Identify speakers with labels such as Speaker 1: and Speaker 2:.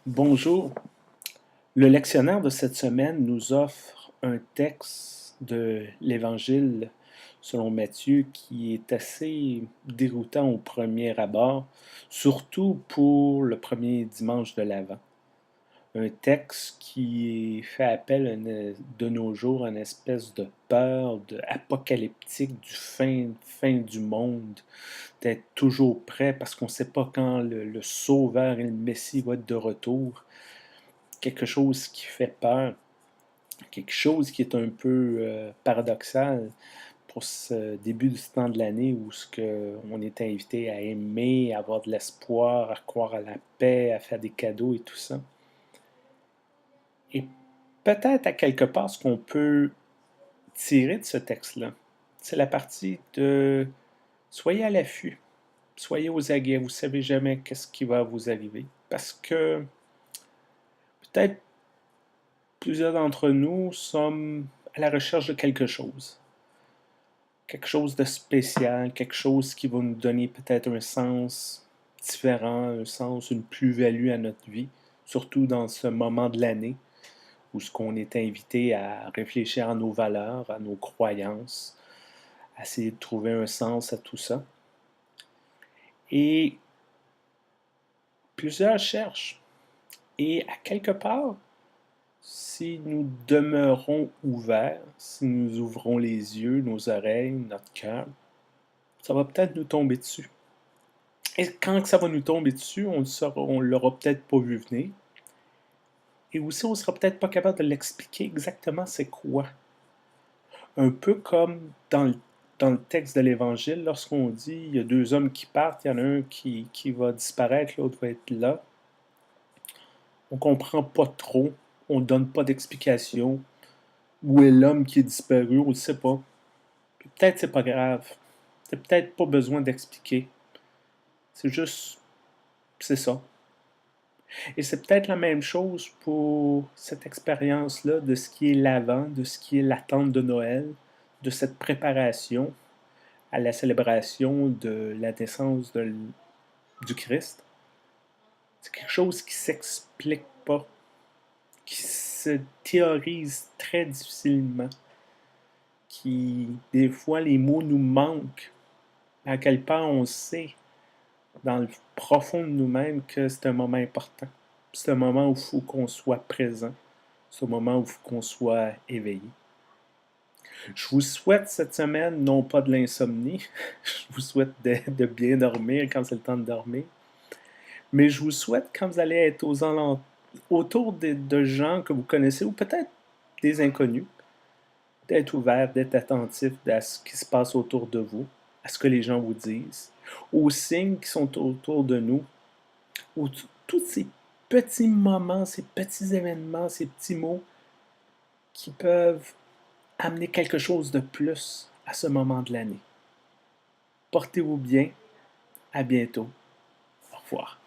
Speaker 1: Bonjour. Le lectionnaire de cette semaine nous offre un texte de l'Évangile selon Matthieu qui est assez déroutant au premier abord, surtout pour le premier dimanche de l'Avent. Un texte qui fait appel de nos jours à une espèce de peur apocalyptique du fin du monde, d'être toujours prêt parce qu'on ne sait pas quand le Sauveur et le Messie vont être de retour. Quelque chose qui fait peur, quelque chose qui est un peu paradoxal pour ce début du temps de l'année où on est invité à aimer, à avoir de l'espoir, à croire à la paix, à faire des cadeaux et tout ça. Et peut-être à quelque part ce qu'on peut tirer de ce texte-là, c'est la partie de soyez à l'affût, soyez aux aguets, vous ne savez jamais qu'est-ce qui va vous arriver. Parce que peut-être plusieurs d'entre nous sommes à la recherche de quelque chose de spécial, quelque chose qui va nous donner peut-être un sens différent, un sens, une plus-value à notre vie, surtout dans ce moment de l'année où ce qu'on est invité à réfléchir à nos valeurs, à nos croyances, à essayer de trouver un sens à tout ça. Et plusieurs cherchent. Et à quelque part, si nous demeurons ouverts, si nous ouvrons les yeux, nos oreilles, notre cœur, ça va peut-être nous tomber dessus. Et quand ça va nous tomber dessus, on l'aura peut-être pas vu venir. Et aussi, on sera peut-être pas capable de l'expliquer exactement c'est quoi. Un peu comme dans le texte de l'Évangile, lorsqu'on dit il y a deux hommes qui partent, il y en a un qui va disparaître, l'autre va être là. On comprend pas trop, on donne pas d'explication. Où est l'homme qui est disparu, on ne sait pas. Puis peut-être c'est pas grave. C'est peut-être pas besoin d'expliquer. C'est juste, c'est ça. Et c'est peut-être la même chose pour cette expérience-là de ce qui est l'avant, de ce qui est l'attente de Noël, de cette préparation à la célébration de la naissance du Christ. C'est quelque chose qui s'explique pas, qui se théorise très difficilement, qui, des fois, les mots nous manquent. À quel point on sait, dans le profond de nous-mêmes, que c'est un moment important. C'est un moment où il faut qu'on soit présent. C'est un moment où il faut qu'on soit éveillé. Je vous souhaite cette semaine, non pas de l'insomnie, je vous souhaite de bien dormir quand c'est le temps de dormir, mais je vous souhaite, quand vous allez être autour de gens que vous connaissez, ou peut-être des inconnus, d'être ouvert, d'être attentif à ce qui se passe autour de vous, à ce que les gens vous disent, aux signes qui sont autour de nous, tous ces petits moments, ces petits événements, ces petits mots qui peuvent amener quelque chose de plus à ce moment de l'année. Portez-vous bien. À bientôt. Au revoir.